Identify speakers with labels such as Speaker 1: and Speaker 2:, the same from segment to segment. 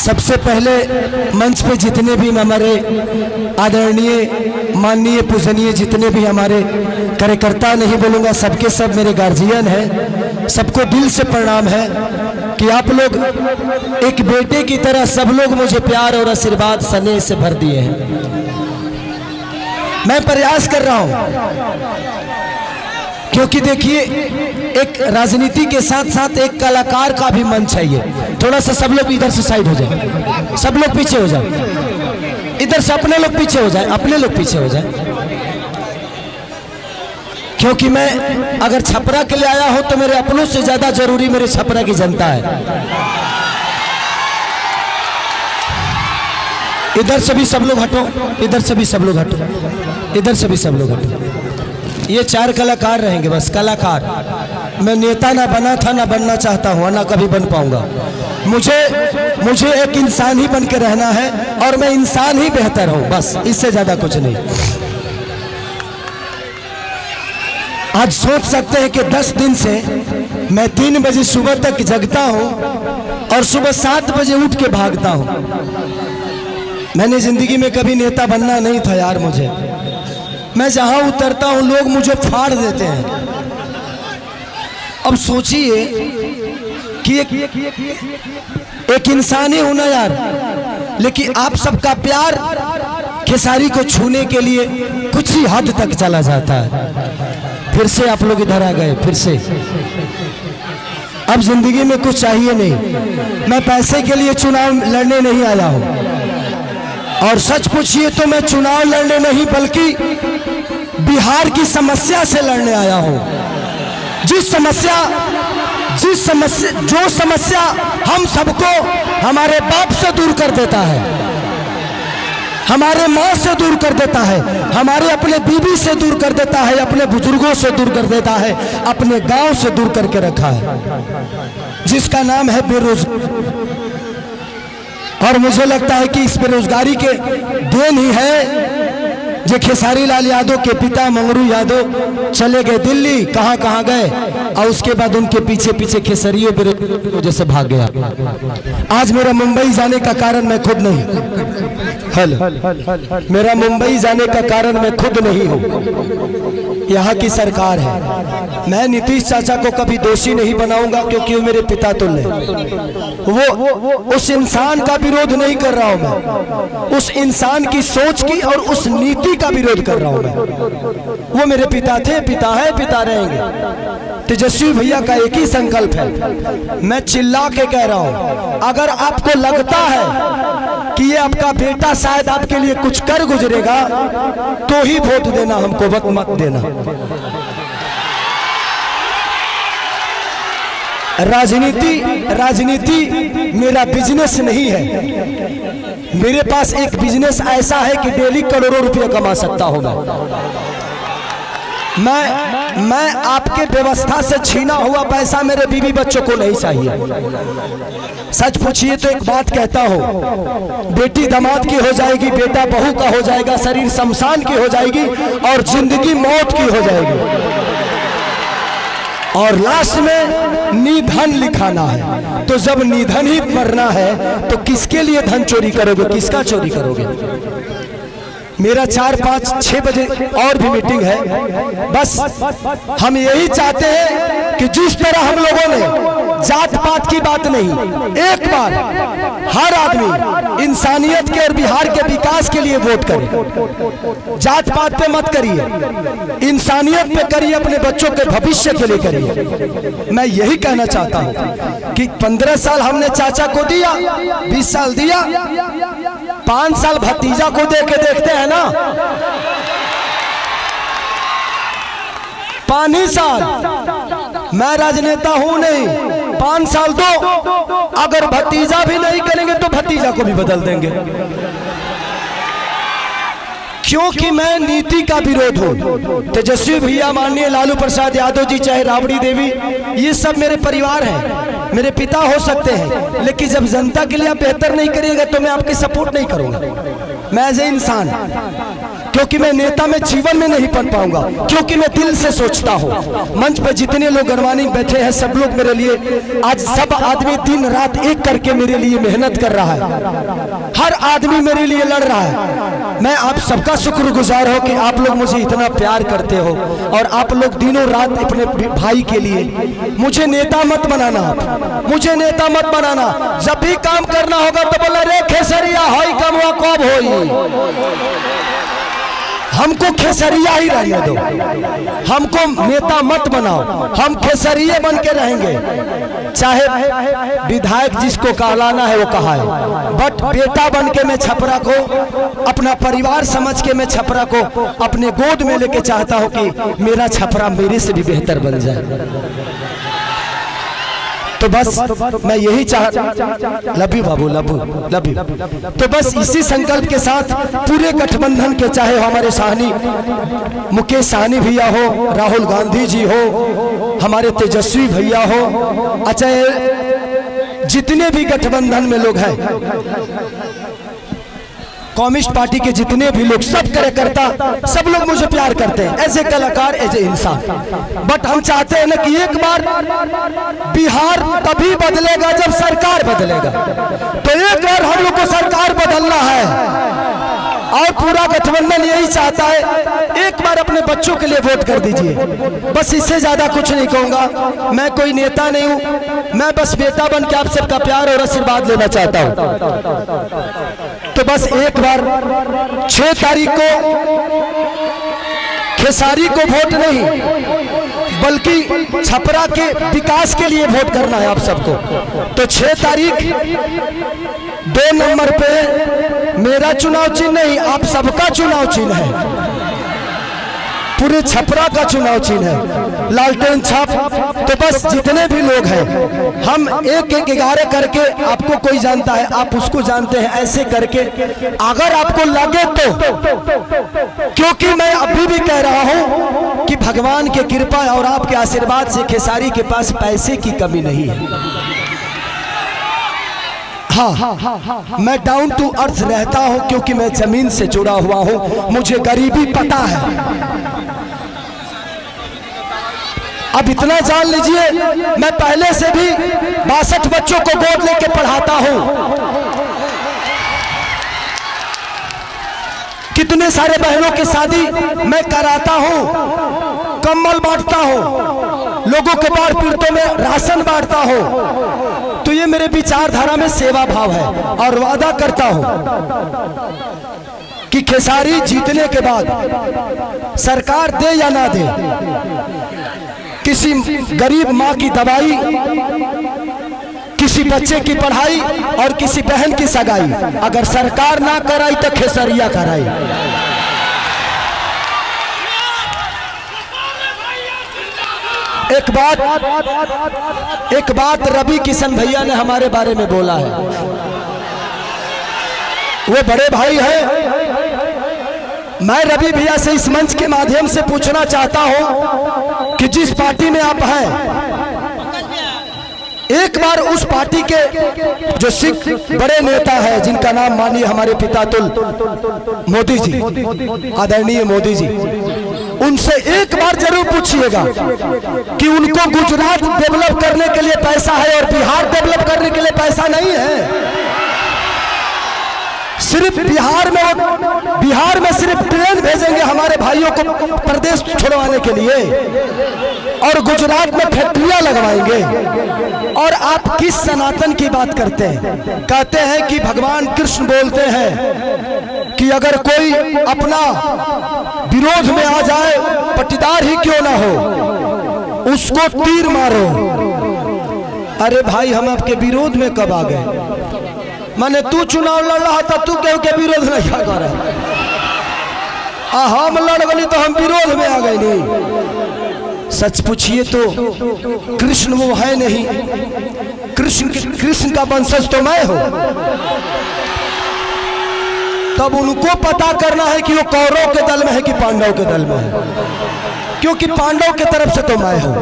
Speaker 1: सबसे पहले मंच पे जितने भी हमारे आदरणीय माननीय पूजनीय जितने भी हमारे कार्यकर्ता, नहीं बोलूँगा सबके सब मेरे गार्जियन हैं, सबको दिल से प्रणाम है कि आप लोग एक बेटे की तरह सब लोग मुझे प्यार और आशीर्वाद स्नेह से भर दिए हैं। मैं प्रयास कर रहा हूँ क्योंकि देखिए एक राजनीति के साथ साथ एक कलाकार का भी मन चाहिए। थोड़ा सा सब लोग इधर से साइड हो जाए, सब लोग पीछे हो जाए, इधर से अपने लोग पीछे हो जाए, अपने लोग पीछे हो जाए। क्योंकि मैं अगर छपरा के लिए आया हूं तो मेरे अपनों से ज्यादा जरूरी मेरे छपरा की जनता है। इधर से भी सब लोग हटो, इधर से भी सब लोग हटो, इधर से भी सब लोग हटो। ये 4 कलाकार रहेंगे बस, कलाकार। मैं नेता ना बना था, ना बनना चाहता हूँ, ना कभी बन पाऊंगा। मुझे एक इंसान ही बन के रहना है और मैं इंसान ही बेहतर हूँ, बस इससे ज्यादा कुछ नहीं। आज सोच सकते हैं कि 10 दिन से मैं 3 बजे सुबह तक जगता हूँ और सुबह 7 बजे उठ के भागता हूँ। मैंने जिंदगी में कभी नेता बनना नहीं था यार। मैं जहां उतरता हूं लोग मुझे फाड़ देते हैं। अब सोचिए कि एक इंसान ही हूं ना यार, लेकिन आप सबका प्यार खेसारी को छूने के लिए कुछ ही हद तक चला जाता है। फिर से आप लोग इधर आ गए, फिर से। अब जिंदगी में कुछ चाहिए नहीं। मैं पैसे के लिए चुनाव लड़ने नहीं आया हूं, और सच पूछिए तो मैं चुनाव लड़ने नहीं बल्कि बिहार की समस्या से लड़ने आया हूं। जो समस्या हम सबको हमारे बाप से दूर कर देता है, हमारे माँ से दूर कर देता है, हमारे अपने बीबी से दूर कर देता है, अपने बुजुर्गों से दूर कर देता है, अपने गांव से दूर करके रखा है, जिसका नाम है बेरोजगारी। और मुझे लगता है कि इस बेरोजगारी के देन ही है जो खेसारी लाल यादव के पिता मंगरू यादव चले गए दिल्ली, कहां गए, और उसके बाद उनके पीछे पीछे खेसरियों बेरोजगारी वजह से भाग गया। आज मेरा मुंबई जाने का कारण मैं खुद नहीं, मेरा मुंबई जाने का कारण मैं खुद नहीं हूँ, यहाँ की सरकार है। मैं नीतीश चाचा को कभी दोषी नहीं बनाऊंगा क्योंकि वो मेरे पिता तुल्य हैं। वो उस इंसान का विरोध नहीं कर रहा हूं मैं, उस इंसान की सोच की और उस नीति का विरोध कर रहा हूं मैं। वो मेरे पिता थे, पिता है, पिता रहेंगे। तेजस्वी भैया का एक ही संकल्प है, मैं चिल्ला के कह रहा हूं, अगर आपको लगता है कि ये आपका बेटा शायद आपके लिए कुछ कर गुजरेगा तो ही वोट देना, हमको वक्त मत देना। राजनीति मेरा बिजनेस नहीं है। मेरे पास एक बिजनेस ऐसा है कि डेली करोड़ों रुपए कमा सकता हूं मैं आपके व्यवस्था से छीना हुआ पैसा मेरे बीवी बच्चों को नहीं चाहिए। सच पूछिए तो एक बात कहता हूं, बेटी दामाद की हो जाएगी, बेटा बहू का हो जाएगा, शरीर शमशान की हो जाएगी और जिंदगी मौत की हो जाएगी, और लास्ट में निधन लिखाना है। तो जब निधन ही मरना है तो किसके लिए धन चोरी करोगे, किसका चोरी करोगे? मेरा 4, 5, 6 बजे और भी मीटिंग है। बस हम यही चाहते हैं कि जिस तरह हम लोगों ने जात पात की बात नहीं, एक बार हर आदमी इंसानियत के और बिहार के विकास के लिए वोट करे। जात पात पे मत करिए, इंसानियत पे करिए, अपने बच्चों के भविष्य के लिए करिए। मैं यही कहना चाहता हूं कि 15 साल हमने चाचा को दिया, 20 साल दिया, 5 साल भतीजा को दे के देखते हैं ना। 5 साल मैं राजनेता हूं नहीं, 5 साल दो, अगर भतीजा भी नहीं करेंगे तो भतीजा को भी बदल देंगे, क्योंकि मैं नीति का विरोध हूं। तेजस्वी भैया, माननीय लालू प्रसाद यादव जी, चाहे राबड़ी देवी, ये सब मेरे परिवार हैं, मेरे पिता हो सकते हैं, लेकिन जब जनता के लिए आप बेहतर नहीं करिएगा तो मैं आपकी सपोर्ट नहीं करूंगा। मैं एज ए इंसान, क्योंकि मैं नेता में जीवन में नहीं बन पाऊंगा, क्योंकि मैं दिल से सोचता हूँ। मंच पे जितने लोग गणमानी बैठे हैं सब लोग मेरे लिए, आज सब आदमी दिन रात एक करके मेरे लिए मेहनत कर रहा है, हर आदमी मेरे लिए लड़ रहा है। मैं आप सबका शुक्रगुजार हूँ कि आप लोग मुझे इतना प्यार करते हो और आप लोग दिनों रात अपने भाई के लिए। मुझे नेता मत बनाना, मुझे नेता मत बनाना। जब भी काम करना होगा तो बोला रे खेसरिया हाई कमवा कब होई, हमको खेसरिया ही रहने दो, हमको नेता मत बनाओ, हम खेसरिये बन के रहेंगे। चाहे विधायक जिसको कहलाना है वो कहा है, बट बेटा बन के मैं छपरा को अपना परिवार समझ के मैं छपरा को अपने गोद में लेके चाहता हूँ कि मेरा छपरा मेरे से भी बेहतर बन जाए। तो बस मैं यही love you Babu, love you. तो बस इसी संकल्प के साथ पूरे गठबंधन के, चाहे हमारे साहनी मुकेश साहनी भैया हो, राहुल गांधी जी हो, हमारे तेजस्वी भैया हो, अच्छा जितने भी गठबंधन में लोग हैं, कम्युनिस्ट पार्टी के जितने भी लोग, सब कार्यकर्ता, सब लोग मुझे प्यार करते हैं एज ए कलाकार, एज ए इंसान। बट हम चाहते हैं ना कि एक बार बिहार तभी बदलेगा जब सरकार बदलेगा। तो एक बार हम लोग को सरकार बदलना है और पूरा गठबंधन यही चाहता है। एक बार अपने बच्चों के लिए वोट कर दीजिए, बस इससे ज्यादा कुछ नहीं कहूंगा। मैं कोई नेता नहीं हूं, मैं बस बेटा बन के आप सबका प्यार और आशीर्वाद लेना चाहता हूं। तो बस एक बार 6 तारीख को खेसारी को वोट नहीं बल्कि छपरा के विकास के लिए वोट करना है आप सबको। तो 6 तारीख 2 नंबर पे मेरा चुनाव चिन्ह नहीं, आप सबका चुनाव चिन्ह है, पूरे छपरा का चुनाव चिन्ह है, लालटेन छाप। तो बस जितने भी लोग हैं हम 1-1-11 करके, आपको कोई जानता है आप उसको जानते हैं, ऐसे करके अगर आपको लगे तो, क्योंकि मैं अभी भी कह रहा हूं कि भगवान की कृपा और आपके आशीर्वाद से खेसारी के पास पैसे की कमी नहीं है। हाँ, मैं डाउन टू अर्थ रहता हूं क्योंकि मैं जमीन से जुड़ा हुआ हूं, मुझे गरीबी पता है। अब इतना जान लीजिए, मैं पहले से भी 62 बच्चों को गोद लेके पढ़ाता हूं, कितने सारे बहनों की शादी मैं कराता हूं, कंबल बांटता हूं, लोगों के बाढ़ पीड़ितों में राशन बांटता हूं। तो ये मेरे विचारधारा में सेवा भाव है और वादा करता हूं कि खेसारी जीतने के बाद सरकार दे या ना दे, किसी गरीब माँ की दवाई, किसी बच्चे की पढ़ाई और किसी बहन की सगाई अगर सरकार ना कराई तो खेसरिया कराई। एक बात रवि किशन भैया ने हमारे बारे में बोला है, वो बड़े भाई हैं। मैं रवि भैया से इस मंच के माध्यम से पूछना चाहता हूं कि जिस पार्टी में आप हैं, एक बार उस पार्टी के जो सिख बड़े नेता हैं, जिनका नाम मानिए हमारे पितातुल मोदी जी, आदरणीय मोदी जी, उनसे एक बार जरूर पूछिएगा कि उनको गुजरात डेवलप करने के लिए पैसा है और बिहार डेवलप करने के लिए पैसा नहीं है। सिर्फ बिहार में सिर्फ ट्रेन भेजेंगे हमारे भाइयों को प्रदेश छोड़वाने के लिए और गुजरात में फैक्ट्रियां लगवाएंगे। और आप किस सनातन की बात करते हैं? कहते हैं कि भगवान कृष्ण बोलते हैं कि अगर कोई अपना विरोध में आ जाए, पट्टीदार ही क्यों ना हो, उसको तीर मारो। अरे भाई, हम आपके विरोध में कब आ गए? माने तू चुनाव लड़ रहा था, तू केहू के विरोध नहीं कर रहा, हम लड़ गए तो हम विरोध में आ गए। नहीं, सच पूछिए तो कृष्ण वो है नहीं, कृष्ण का वंशज तो मैं हूं। तब उनको पता करना है कि वो कौरव के दल में है कि पांडव के दल में है, क्योंकि पांडव के तरफ से तो मैं हूं।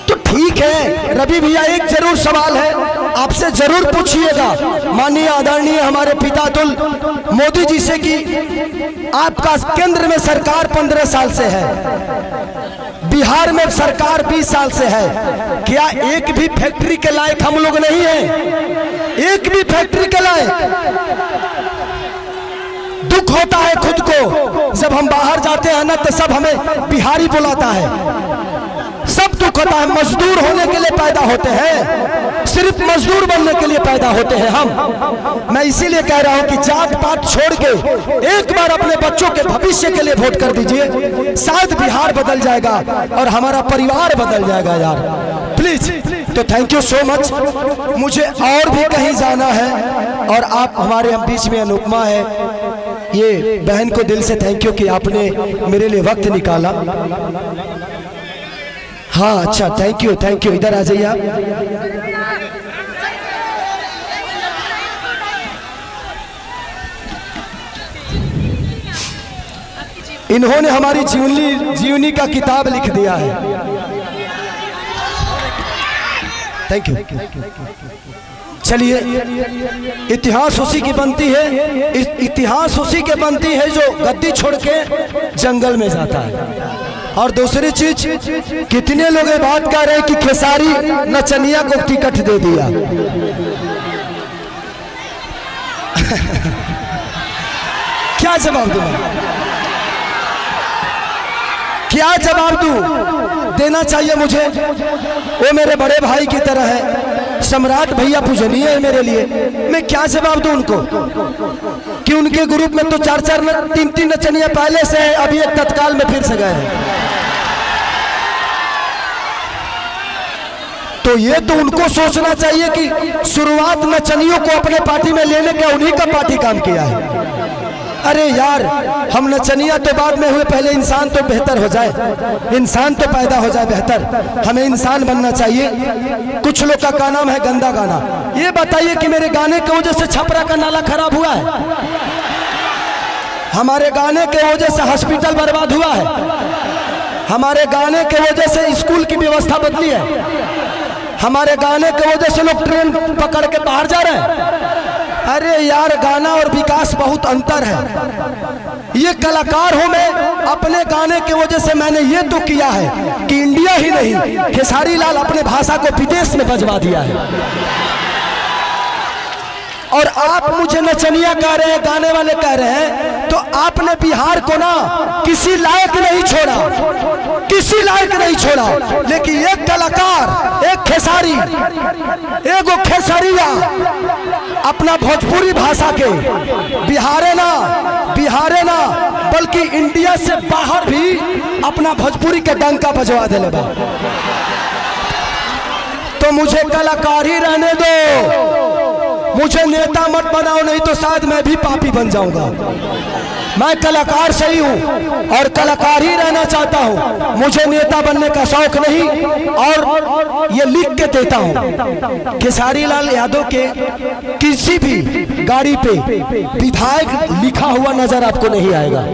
Speaker 1: तो ठीक है रवि भैया, एक जरूर सवाल है, आपसे जरूर पूछिएगा माननीय आदरणीय हमारे पितातुल मोदी जी से कि आपका केंद्र में सरकार 15 साल से है, बिहार में सरकार 20 साल से है, क्या एक भी फैक्ट्री के लायक हम लोग नहीं हैं? एक भी फैक्ट्री के लायक? दुख होता है खुद को, जब हम बाहर जाते हैं ना तो सब हमें बिहारी बुलाता है, सब दुख होता है। मजदूर होने के लिए पैदा होते हैं, सिर्फ मजदूर बनने के लिए पैदा होते हैं हम। मैं इसीलिए कह रहा हूं कि जात पात छोड़ के एक बार अपने बच्चों के भविष्य के लिए वोट कर दीजिए, शायद बिहार बदल जाएगा और हमारा परिवार बदल जाएगा यार, प्लीज। तो थैंक यू सो मच। मुझे और भी कहीं जाना है और आप हमारे हम बीच में अनुपमा है, ये बहन को दिल से थैंक यू कि आपने मेरे लिए वक्त निकाला। हाँ अच्छा, थैंक यू थैंक यू। इधर आ जाइए आप। इन्होंने हमारी जीवनी का किताब लिख दिया है। Thank you. चलिए, इतिहास उसी की बनती है, इतिहास उसी के बनती है जो गद्दी छोड़ के जंगल में जाता है। और दूसरी चीज, कितने लोग ये बात कह रहे हैं कि खेसारी नचनिया को टिकट दे दिया। क्या जवाब दूं? क्या जवाब दूं? देना चाहिए मुझे, वो मेरे बड़े भाई की तरह है, सम्राट भैया पूजनीय है मेरे लिए। मैं क्या जवाब दूं उनको कि उनके ग्रुप में तो 4-4 3-3 नचनिया पहले से है, अभी एक तत्काल में फिर से गए हैं। तो ये तो उनको सोचना चाहिए कि शुरुआत नचनियों को अपने पार्टी में लेने का उन्हीं का पार्टी काम किया है। अरे यार, हम नचनिया तो बाद में हुए, पहले इंसान तो बेहतर हो जाए, इंसान तो पैदा हो जाए बेहतर। हमें इंसान बनना चाहिए। कुछ लोग का नाम है गंदा गाना। ये बताइए कि मेरे गाने की वजह से छपरा का नाला खराब हुआ है? हमारे गाने के वजह से हॉस्पिटल बर्बाद हुआ है? हमारे गाने के वजह से स्कूल की व्यवस्था बदली है? हमारे गाने की वजह से लोग ट्रेन पकड़ के बाहर जा रहे हैं? अरे यार, गाना और विकास बहुत अंतर है। ये कलाकार हूं मैं, अपने गाने की वजह से मैंने ये तो किया है कि इंडिया ही नहीं, खेसारी लाल अपने भाषा को विदेश में बजवा दिया है। और आप मुझे नचनिया कह रहे हैं, गाने वाले कह रहे हैं, तो आपने बिहार को ना किसी लायक नहीं छोड़ा, किसी लायक नहीं छोड़ा। लेकिन एक कलाकार, एक खेसारी, एक खेसरिया अपना भोजपुरी भाषा के बिहारे ना बल्कि इंडिया से बाहर भी अपना भोजपुरी के डंका बजवा देने बा। तो मुझे कलाकार ही रहने दो, मुझे नेता मत बनाओ, नहीं तो शायद मैं भी पापी बन जाऊंगा। मैं कलाकार सही हूं और कलाकार ही रहना चाहता हूं, मुझे नेता बनने का शौक नहीं। और ये लिख के देता हूं, खेसारी लाल यादव के किसी भी गाड़ी पे विधायक लिखा हुआ नजर आपको नहीं आएगा।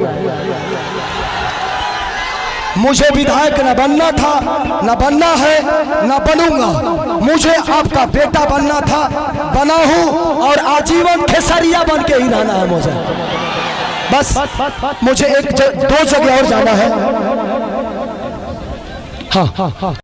Speaker 1: मुझे विधायक न बनना था, न बनना है, न बनूंगा। मुझे आपका बेटा बनना था, बना हूं और आजीवन खेसरिया बन के ही रहना है मुझे। बस मुझे 1-2 जगह और जाना है। हाँ।